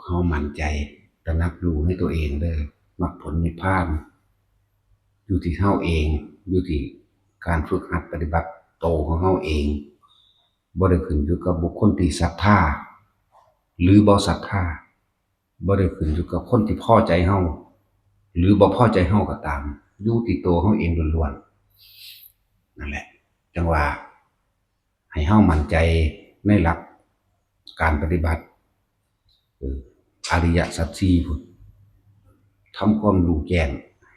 เฮามั่นใจตระหนักรู้ในตัวเองเด้อมรรคผลนิพพานอยู่ที่เฮาเองอยู่ที่การฝึกหัดปฏิบัติโตของเฮาเองบ่ได้ขึ้นอยู่กับบุคคลที่ศรัทธาหรือบ่ศรัทธาบ่ได้ขึ้นอยู่กับคนที่พอใจเฮาหรือบ่พอใจเฮาก็ตามอยู่ที่ตัวเฮาเองล้วนๆนั่นแหละจังว่าให้เฮามั่นใจในหลักการปฏิบัติอริยสัจสี่พุ่นทำความรู้แจ้ง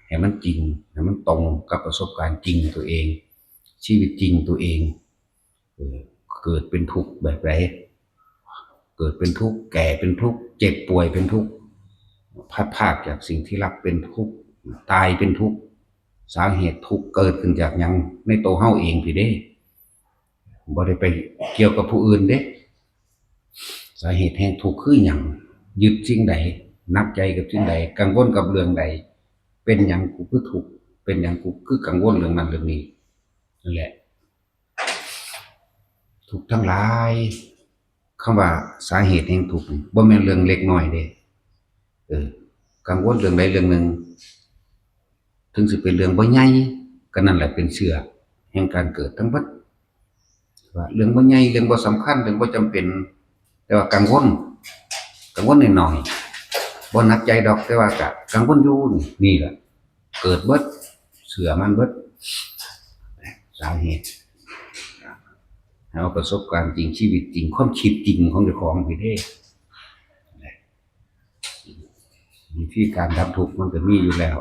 ให้มันจริงให้มันตรงกับประสบการณ์จริงตัวเองชีวิตจริงตัวเองเกิดเป็นทุกข์แบบไรเกิดเป็นทุกข์แก่เป็นทุกข์เจ็บป่วยเป็นทุกข์พัดพากจากสิ่งที่รักเป็นทุกข์ตายเป็นทุกข์สาเหตุทุกข์เกิดขึ้นจากหยังในตัวเฮาเองพี่เด้บ่ได้ไปเกี่ยวกับผู้อื่นเด้สาเหตุแห่งทุกข์คือหยังยึดสิ่งใดนักใจกับสิ่งใดกังวลกับเรื่องใดเป็นหยังกูคือทุกข์เป็นหยังกูคือกังวลเรื่องนั้นเรื่องนี้นั่นแหละทุกข์ทั้งหลายคำว่าสาเหตุแห่งทุกข์บ่แม่นเรื่องเล็กน้อยเด้กังวลเรื่องใดเรื่องหนึ่งถึงสิเป็นเรื่องบ่ใหญ่ก็นั่นแหละเป็นเชื้อแห่งการเกิดทั้งหมดว่าเรื่องบ่ใหญ่เรื่องบ่สำคัญเรื่องบ่จำเป็นแต่ว่ากังวลน้อยๆบ่หนักใจดอกแต่ว่าก็กังวลอยู่นี่แหละเกิดเบิดเชื่อมันเบิดสาเหตุเอาประสบการณ์จริงชีวิตจริงความคิดจริงของเจ้าของพี่เด้วิธีการดับทุกข์มันก็มีอยู่แล้ว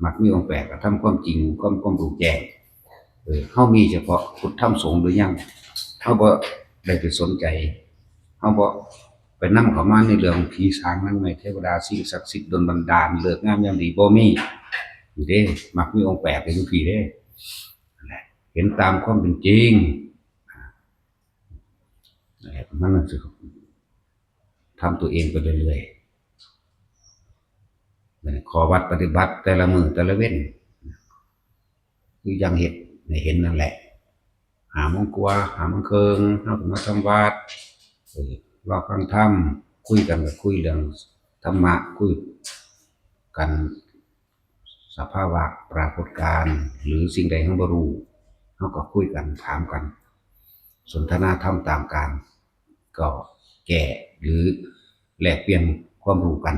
มักมีองค์แปดก็ทำความจริงความรู้แจ้งเฮามีเฉพาะพุทธธรรมสงฆ์หรือยังเฮาบ่ได้ไปสนใจเฮาบ่ไปนำเข้ามาในเรื่องผีสางนางไม้เทวดาสิ่งศักดิ์สิทธิ์ดลบันดาลเลิกงามยามดีบ่มีอยู่เด้มักมีองค์แปดอยู่พี่เด้เห็นตามความเป็นจริงมันน่ะสิทำตัวเองไปเรื่อยๆขอวัดปฏิบัติแต่ละมื้อแต่ละเว้นคือยังเห็นนั่นแหละหาโมงกว่าหาโมงครึ่งเฮาก็มาทำวัดรอฟังธรรมคุยกันก็คุยเรื่องธรรมะคุยกันสภาวะปรากฏการณ์หรือสิ่งใดเฮาบ่รู้เฮาก็คุยกันถามกันสนทนาธรรมตามการก็แก้หรือแลกเปลี่ยนความรู้กัน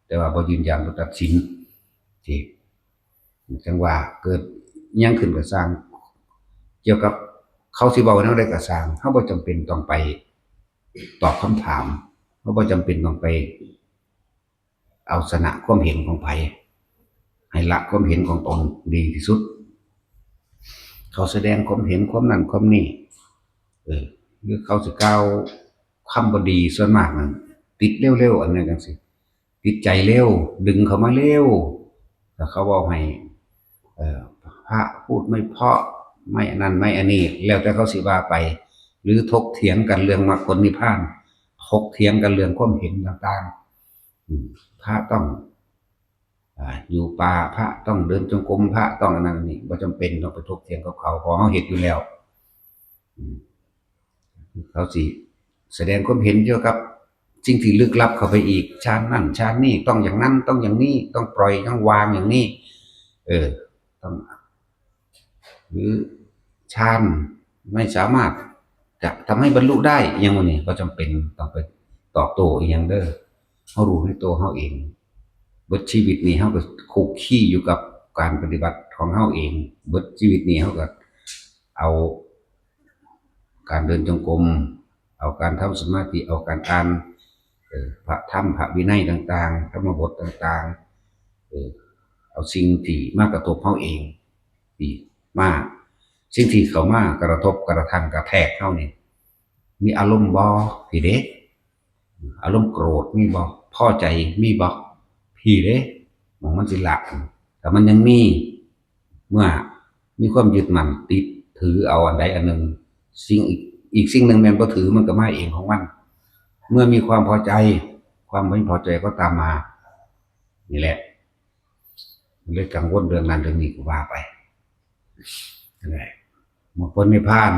แต่ว่าบ่ยืนยันบ่ตัดสินที่จังว่าเกิดยังขึ้นก็สร้างเกี่ยวกับเขาสิเว้าแนวใดก็สร้างเฮาบ่จำเป็นต้องไปตอบคำถามเฮาบ่จำเป็นต้องไปเอาชนะความเห็นของไผให้ละความเห็นของตนดีที่สุดเขาแสดงความเห็นความนั้นความนี้หรือเขาสิกล่าวคำบ่ดีส่วนมากนั้นติดเร็วๆอันนั้นจังซี่ติดใจเร็วดึงเข้ามาเร็วถ้าเขาเว้าให้พระพูดไม่เพราะไม่อันนั้นไม่อันนี้แล้วแต่เขาสิว่าไปหรือถกเถียงกันเรื่องมรรคผลนิพพานถกเถียงกันเรื่องความเห็นต่างๆพระต้องอยู่ป่าพระต้องเดินจงกรมพระต้องอันนั้นนี่บ่จำเป็นต้องไปถกเถียงกับเขาเพราะเฮาเฮ็ดอยู่แล้วเขาสิแสดงความเห็นเกี่ยวกับสิ่งที่ลึกลับเข้าไปอีกฌานนั่นฌานนี่ต้องอย่างนั้นต้องอย่างนี้ต้องปล่อยต้องวางอย่างนี้ต้องหรือฌานไม่สามารถจะทำให้บรรลุได้อย่างนี้ก็จำเป็นต้องไปตอบโต้อีกอย่างเด้อเฮารู้ในตัวเฮาเองเบิดชีวิตนี้เฮาก็คุกคีอยู่กับการปฏิบัติของเฮาเองเบิดชีวิตนี้เฮาก็เอาการเดินจงกรมเอาการทำสมาธิเอาการอ่านพระธรรมพระวินัยต่างๆธรรมบทต่างๆเอาสิ่งที่มากระทบเฮาเองที่มาสิ่งที่เข้ามากระทบกระทั่งกระแทกเฮานี่มีอารมณ์บ่พี่เด้อารมณ์โกรธมีบ่พอใจมีบ่พี่เด้มันสิละแต่มันยังมีเมื่อมีความยึดมั่นติดถือเอาอันใดอันหนึ่งสิ่งอีกสิ่งหนึ่งแม่นบ่ถือมันก็มาเองของมันเมื่อมีความพอใจความไม่พอใจก็ตามมานี่แหละมันเลยกังวลเรื่องนั้นเรื่องนี้ก็ว่าไปนั่นแหละมรรคผลนิพพาน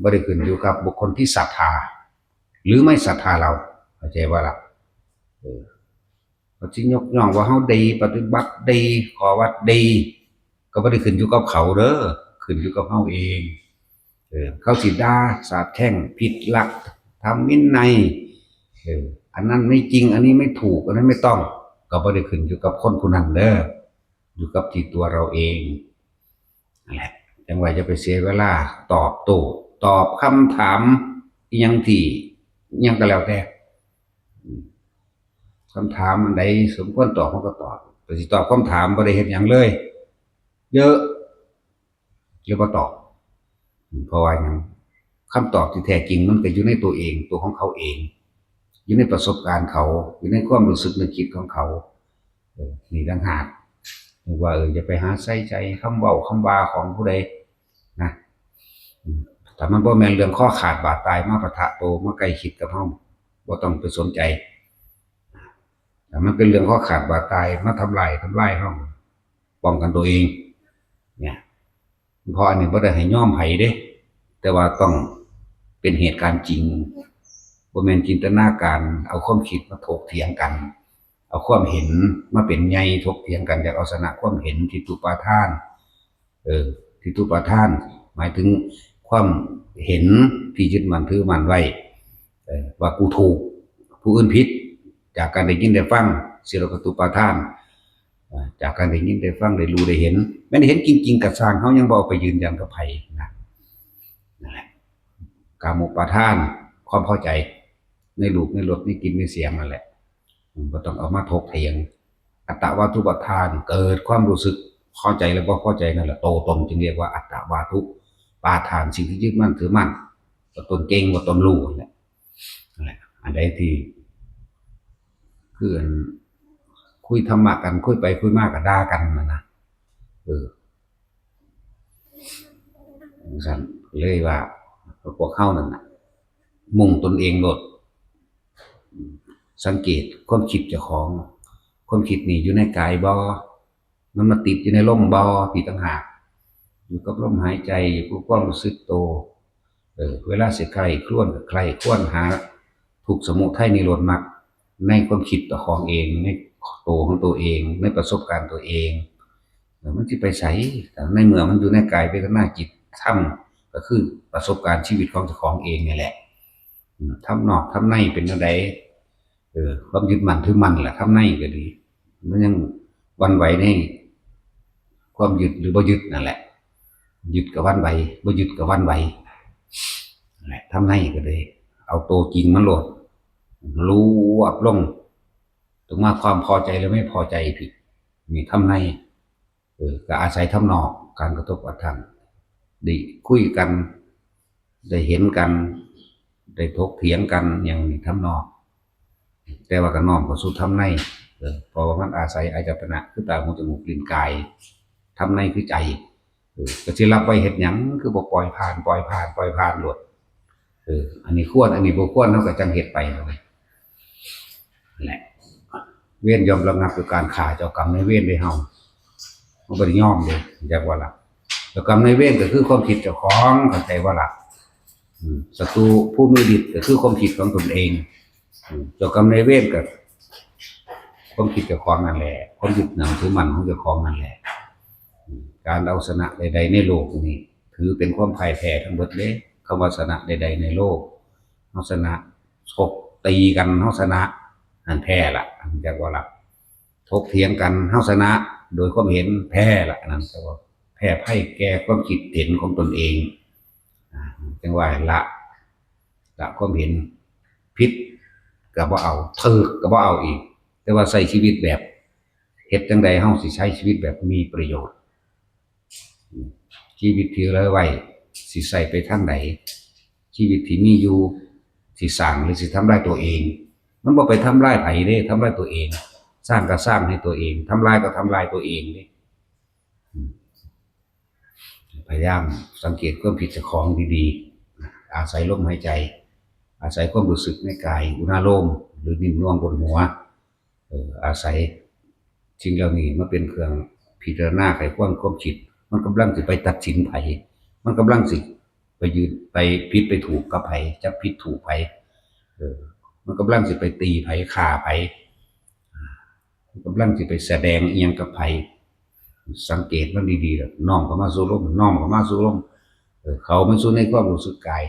บ่ได้ขึ้นอยู่กับบุคคลที่ศรัทธาหรือไม่ศรัทธาเราเข้าใจว่าล่ะ เออเขาสิยกย่องว่าเฮาดีปฏิบัติดีขอวัดดีก็บ่ได้ขึ้นอยู่กับเขาเด้อขึ้นอยู่กับเฮาเองเขาสิด่าสาปแช่งผิดหลักทำวินัยอันนั้นไม่จริงอันนี้ไม่ถูกอันนั้นไม่ต้องก็บ่ได้ขึ้นอยู่กับคนผู้นั้นเด้ออยู่กับที่ตัวเราเองนั่นแหละจังว่าจะไปเสียเวลาตอบโต้ตอบคำถามอิหยังที่อิหยังก็แล้วแต่คำถามอันใดสมควรตอบมันก็ตอบแต่สิตอบคำถามบ่ได้เฮ็ดหยังเลย เยอะหรือบ่ตอบเพราะว่าหยังคำตอบที่แท้จริงมันก็อยู่ในตัวเองตัวของเขาเองอยู่ในประสบการณ์เขาอยู่ในความรู้สึกนึกคิดของเขานี่ต่างหากว่าอย่าไปหาใส่ใจคำเว้าคำว่าของผู้ใดนะถ้ามันบ่แม่นเรื่องข้อขาดบาดตายมาปะทะโตมาใกล้ชิดกับเฮาบ่ต้องไปสนใจแต่มันเป็นเรื่องข้อขาดบาดตายมาทำลายเฮาป้องกันตัวเองเนี่ยเพราะอันนี้บ่ได้ให้ยอมไผเด้แต่ว่าต้องเป็นเหตุการณ์จริงบ่แม่นจินตนาการเอาความคิดมาถกเถียงกันเอาความเห็นมาเป็นใหญ่ถกเถียงกันอยากเอาชนะความเห็นทิฏฐุปาทานทิฏฐุปาทานหมายถึงความเห็นที่ยึดมั่นถือมั่นไว้ว่ากูถูกผู้อื่นผิดจากการได้ยินได้ฟังศิลปตุปาทานจากการได้ยินได้ฟังได้รู้ได้เห็นแม้ได้เห็นจริงๆกับสร้างเขายังบอกไปยืนยันกับไผนะนั่นแหละกามุปาทานความพอใจในรูปในรสในกลิ่นในเสียงนั่นแหละก็ต้องเอามาถกเถียงอัตตวาทุปทานเกิดความรู้สึกพอใจและบ่พอใจนั่นแหละโตตนจึงเรียกว่าอัตตวาทุปาทานสิ่งที่ยึดมั่นถือมั่นว่าตนเก่งว่าตนรู้นั่นแหละอันใดที่คือคุยธรรมะกันคุยไปคุยมากก็ด่ากันนะสั่นเลยว่าพวกเข้านั่นน่ะมุ่งตนเองโลดสังเกตความคิดเจ้าของความคิดนี่อยู่ในกายบ่มันมาติดอยู่ในลมบ่พี่ต่างหากอยู่กับลมหายใจอยู่กับความรู้สึกโตเวลาสิใครครวนกับใครครวนหาทุกสมุทัยนิโรธมรรคในความคิดเจ้าของเองในตัวของตัวเองในประสบการณ์ตัวเองมันจะไปใส่แต่ในเมื่อมันอยู่ในกายเวทนาจิตธรรมก็คือประสบการณ์ชีวิตของเจ้าของเองนี่แหละทำนอกทำในเป็นอะไรความยึดมั่นถือมั่นแหละทำในก็ดีมันยังวันไหวในความยึดหรือบ่ยึดนั่นแหละยึดกับวันไหวบ่ยึดกับวันไหวนั่นแหละทำในก็เลยเอาตัวจริงมันโหลดรู้อับลงถึงมาความพอใจหรือไม่พอใจผิดมีทำในก็อาศัยทำนอกการกระทบกระทั่งได้คุยกันได้เห็นกันได้ถกเถียงกันอย่างนี้ทำนอกแต่ว่าก็น้อมเข้าสู่ทำในเพราะว่ามันอาศัยอายตนะคือตาหูจมูกลิ้นกายทำในคือใจก็สิรับไว้เฮ็ดหยังคือบ่ปล่อยผ่านโลดอันนี้ควรอันนี้บ่ควรเฮาก็จังเฮ็ดไปเลยแหละเว้นยอมระงับด้วยการฆ่าเจ้ากรรมนายเวรได้เฮาบ่ได้ยอมเด้จักว่าล่ะเจ้ากรรมนายเวรก็คือความผิดเจ้าของเข้าใจว่าล่ะศัตรูผู้มีฤทธิ์ก็คือความผิดของตนเองเจ้ากรรมนายเวรก็ความผิดเจ้าของนั่นแหละความยึดหนังถือมั่นของเจ้าของนั่นแหละการเอาชนะใดๆในโลกนี้ถือเป็นความพ่ายแพ้ทั้งหมดเลยคำว่าชนะใดๆในโลกเอาชนะชกตีกันเอาชนะนั่นแพ้ละจักว่าล่ะถกเถียงกันเอาชนะโดยความเห็นแพ้ละนั่นแต่ว่าแพ้ไพ่แก้ความคิดเห็นของตนเองจังว่าละความเห็นผิดก็บ่เอาถูกก็บ่เอาอีกแต่ว่าใช้ชีวิตแบบเฮ็ดจังใดเฮาสิใช้ชีวิตแบบมีประโยชน์ชีวิตที่เหลือไว้สิใช้ไปทางใดชีวิตที่มีอยู่สิสร้างหรือสิทำลายตัวเองมันบ่ไปทำลายไผเด้ทำลายตัวเองสร้างก็สร้างให้ตัวเองทำลายก็ทำลายตัวเองเด้พยายามสังเกตความผิดเจ้าของดีๆอาศัยลมหายใจอาศัยความรู้สึกในกายอุณาโลมหรือนิ่มนวลบนหัวอาศัยสิ่งเหล่านี้มาเป็นเครื่องพิจารณาไขความคิดมันกำลังสิไปตัดสินไผมันกำลังสิไปยืนไปผิดไปถูกกับไผจับผิดถูกไผมันกำลังสิไปตีไผฆ่าไผ กำลังสิไปแสดงอีหยังกับไผสังเกตมันดีๆแล้วน้อมเข้ามาสู่ลมน้อมเข้ามาสู่ลมเขามันสู่ในความรู้สึกกาย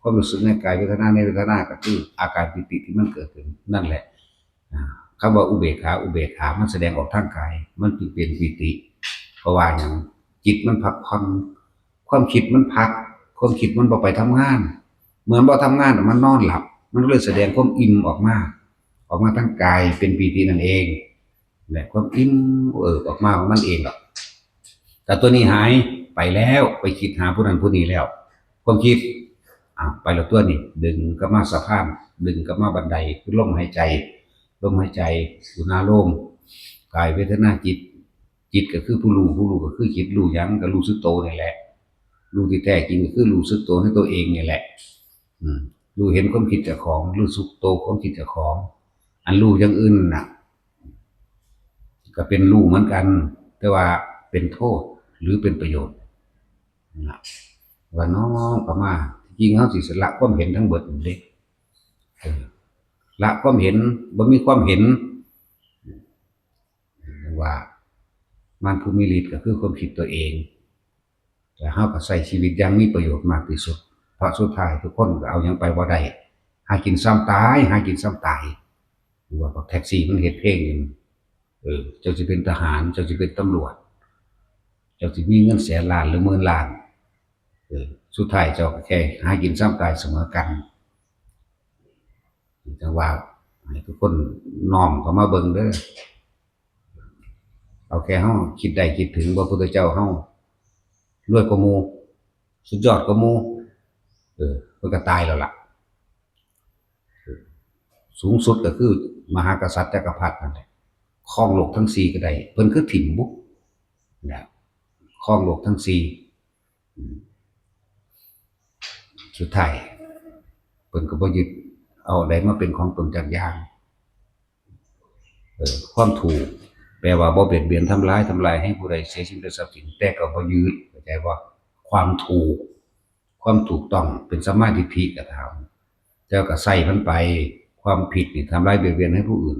ความรู้สึกในกายเวทนาในเวทนาก็คืออาการปิติที่มันเกิดขึ้นนั่นแหละคำว่าอุเบกขามันแสดงออกทางกายมันจึงเป็นปิติเพราะว่าอย่างจิตมันพักผ่อนความคิดมันพักความคิดมันบ่ไปทำงานเหมือนบ่ทำงานมันนอนหลับมันเลยแสดงความอิ่มออกมาทางกายเป็นปิตินั่นเองแหละความอิ่มออกมาของมันเองหรอกแต่ตัวนี้หายไปแล้วไปคิดหาผู้นั้นผู้นี้แล้วความคิดไปแล้วตัวนี้ดึงก็มาสะพานดึงก็มาบันไดคือลมหายใจอยู่หน้าโล่งกายเวทนาจิตก็คือผู้รู้ก็คือจิตรู้ยังก็รู้สึกโตนี่แหละรู้ที่แท้จริงก็คือรู้สึกโตให้ตัวเองนี่แหละรู้เห็นความคิดเจ้าของรู้สึกโตความคิดเจ้าของอันรู้อย่างอื่นน่ะก็เป็นรู้เหมือนกันแต่ว่าเป็นโทษหรือเป็นประโยชน์นะว่าน้องก็มาจริงเขาสิสละความเห็นทั้งเบิดเด็กละความเห็นบ่มีความเห็นว่ามันผู้มีฤทธิ์ก็คือความคิดตัวเองแต่เฮาก็ใช้ชีวิตอย่างมีประโยชน์มากที่สุดเพราะสุดท้ายทุกคนก็เอาหยังไปบ่ได้หากินซ้ำตายหรือว่าแท็กซี่มันเฮ็ดเพลงเจ้าสิเป็นทหารเจ้าสิเป็นตำรวจเจ้าสิมีเงินแสนล้านหรือหมื่นล้านสุดท้ายเจ้าก็แค่หากินซ้ำตายเสมอกันจังว่าให้ทุกคนน้อมเข้ามาเบิ่งเด้อเอาแค่เฮาคิดได้คิดถึงพระพุทธเจ้าเฮารวยกว่าหมู่สุดยอดกว่าหมู่เพิ่นก็ตายแล้วล่ะสูงสุดก็คือมหากษัตริย์จักรพรรดินั่นแหละครองโลกทั้ง4ก็ได้เพิ่นคือถิ่มบุนะครองโลกทั้ง4สุดท้ายเพิ่นก็บ่ยึดเอาใดมาเป็นของตนจักอย่างความถูกแปลว่าบ่เบียดเบียนทำร้ายให้ผู้ใดเสียชีวิตหรือทรัพย์สินแต่ก็บ่ยึดเข้าใจบ่ความถูกต้องเป็นสัมมาทิฏฐิก็ถามเจ้าก็ใส่มันไปความผิดนี่ทำร้ายเบียดเบียนให้ผู้อื่น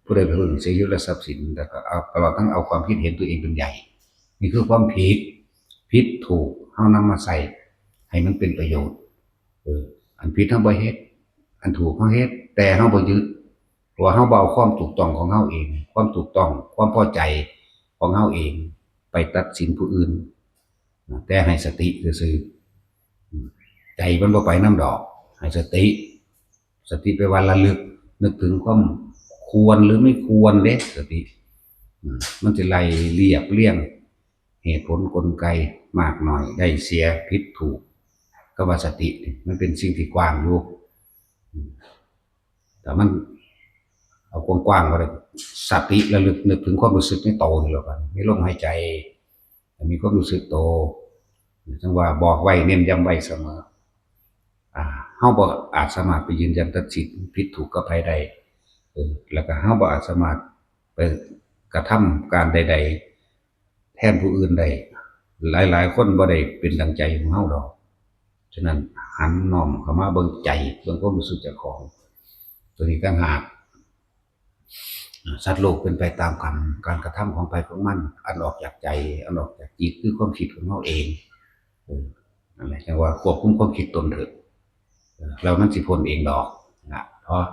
ผู้ใดผู้อื่นเสียชีวิตและทรัพย์สินแล้วก็เอาตลอดทั้งเอาความคิดเห็นตัวเองเป็นใหญ่นี่คือความผิดถูกเฮานำมาใส่ให้มันเป็นประโยชน์อันผิดเฮาบ่เฮ็ดอันถูกเฮาเฮ็ดแต่เฮาบ่ยึดเพราะว่าเฮาบ่เอาความถูกต้องของเฮาเองความถูกต้องความพอใจของเฮาเองไปตัดสินผู้อื่นแต่ให้สติซื่อๆใจมันบ่ไปนำดอกให้สติไปว่าระลึกนึกถึงความควรหรือไม่ควรเด้สติมันจะไล่เรียบเรียงเหตุผลกลไกมากน้อยได้เสียผิดถูกก็ว่าสติมันเป็นสิ่งที่กว้างอยู่แต่มันเอากว้างๆก็ได้สติระลึกนึกถึงความรู้สึกในโตนี่แล้วกันมีลมหายใจมีความรู้สึกโตจังว่าบอกไว้เน้นย้ำไว้เสมอเฮาบ่อาจสามารถไปยืนยันตัดสินผิดถูกกับไผได้แล้วก็เฮาบ่อาจสามารถไปกระทำการใดๆแทนผู้อื่นได้หลายๆคนบ่ได้เป็นดังใจของเฮาดอกฉะนั้นหันน้อมเข้ามาเบิ่งใจเบิ่งความรู้สึกเจ้าของตัวนี้ต่างหากสัตว์โลกเป็นไปตามกรรมการกระทำของไปของมันอันออกจากใจอันออกจากจิตคือความคิดของเฮาเองนั่นแหละจังว่าควบคุมความคิดตนเถิดแล้วมันสิพ้นเองดอกนะเพราะ